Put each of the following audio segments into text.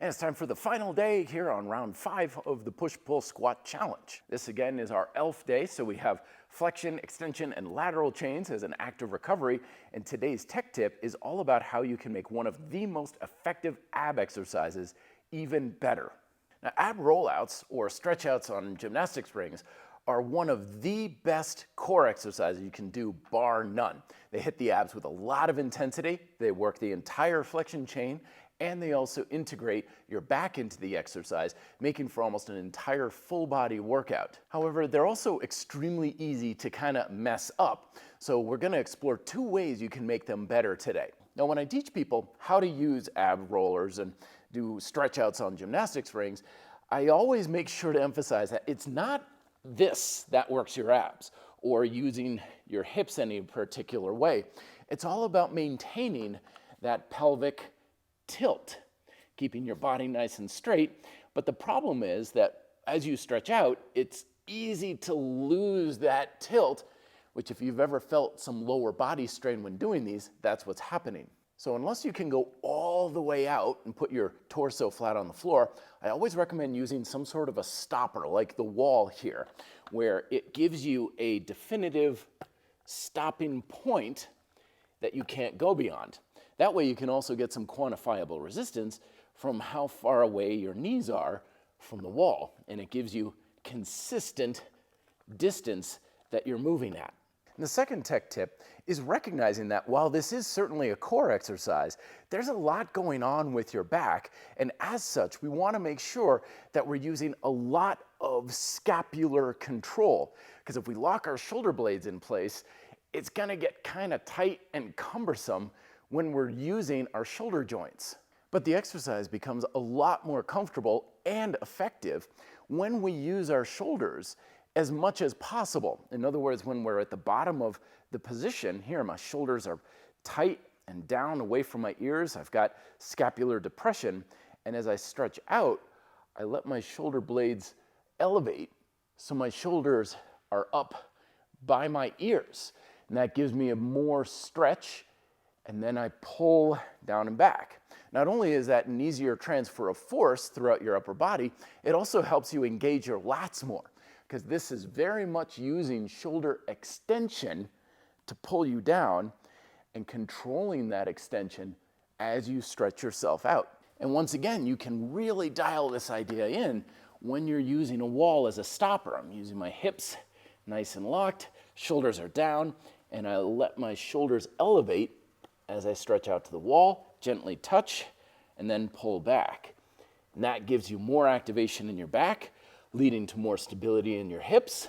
And it's time for the final day here on round 5 of the push-pull squat challenge. This again is our ELF day, so we have flexion, extension, and lateral chains as an active recovery. And today's tech tip is all about how you can make one of the most effective ab exercises even better. Now, ab rollouts or stretch outs on gymnastics rings are one of the best core exercises you can do, bar none. They hit the abs with a lot of intensity, they work the entire flexion chain, and they also integrate your back into the exercise, making for almost an entire full body workout. However, they're also extremely easy to kind of mess up. So we're gonna explore 2 ways you can make them better today. Now, when I teach people how to use ab rollers and do stretch outs on gymnastics rings, I always make sure to emphasize that it's not this that works your abs or using your hips any particular way. It's all about maintaining that pelvic tilt, keeping your body nice and straight. But the problem is that as you stretch out, it's easy to lose that tilt, which if you've ever felt some lower body strain when doing these, that's what's happening. So unless you can go all the way out and put your torso flat on the floor, I always recommend using some sort of a stopper like the wall here, where it gives you a definitive stopping point that you can't go beyond. That way you can also get some quantifiable resistance from how far away your knees are from the wall, and it gives you consistent distance that you're moving at. And the second tech tip is recognizing that while this is certainly a core exercise, there's a lot going on with your back, and as such, we want to make sure that we're using a lot of scapular control, because if we lock our shoulder blades in place, it's going to get kind of tight and cumbersome when we're using our shoulder joints. But the exercise becomes a lot more comfortable and effective when we use our shoulders as much as possible. In other words, when we're at the bottom of the position, here my shoulders are tight and down away from my ears, I've got scapular depression, and as I stretch out, I let my shoulder blades elevate so my shoulders are up by my ears. And that gives me a more stretch, and then I pull down and back. Not only is that an easier transfer of force throughout your upper body, it also helps you engage your lats more, because this is very much using shoulder extension to pull you down and controlling that extension as you stretch yourself out. And once again, you can really dial this idea in when you're using a wall as a stopper. I'm using my hips nice and locked, shoulders are down, and I let my shoulders elevate as I stretch out to the wall, gently touch, and then pull back. And that gives you more activation in your back, leading to more stability in your hips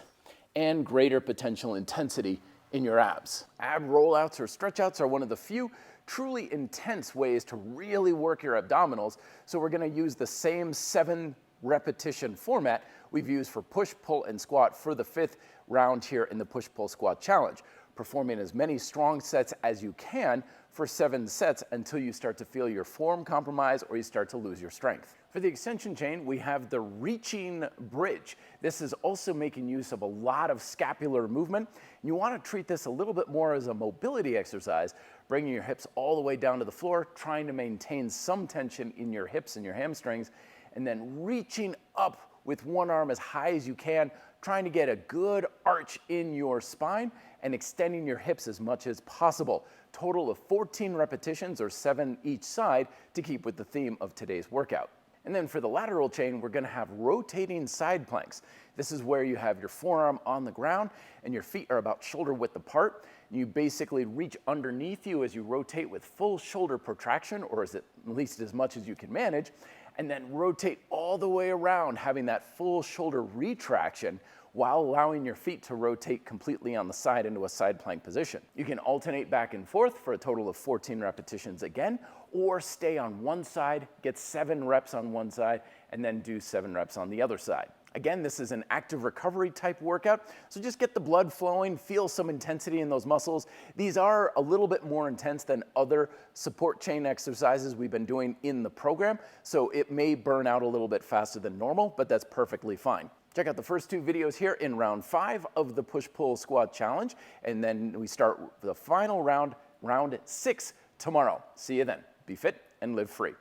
and greater potential intensity in your abs. Ab rollouts or stretch outs are one of the few truly intense ways to really work your abdominals, so we're going to use the same 7 repetition format we've used for push, pull, and squat for the 5th round here in the push-pull squat challenge, performing as many strong sets as you can for 7 sets until you start to feel your form compromise or you start to lose your strength. For the extension chain, we have the reaching bridge. This is also making use of a lot of scapular movement. You want to treat this a little bit more as a mobility exercise, bringing your hips all the way down to the floor, trying to maintain some tension in your hips and your hamstrings, and then reaching up with one arm as high as you can, trying to get a good arch in your spine and extending your hips as much as possible. Total of 14 repetitions or 7 each side to keep with the theme of today's workout. And then for the lateral chain, we're gonna have rotating side planks. This is where you have your forearm on the ground and your feet are about shoulder width apart. You basically reach underneath you as you rotate with full shoulder protraction, or at least as much as you can manage, and then rotate all the way around, having that full shoulder retraction while allowing your feet to rotate completely on the side into a side plank position. You can alternate back and forth for a total of 14 repetitions again, or stay on one side, get 7 reps on one side, and then do 7 reps on the other side. Again, this is an active recovery type workout, so just get the blood flowing, feel some intensity in those muscles. These are a little bit more intense than other support chain exercises we've been doing in the program, so it may burn out a little bit faster than normal, but that's perfectly fine. Check out the first 2 videos here in round 5 of the push-pull squat challenge, and then we start the final round, round 6, tomorrow. See you then. Be fit and live free.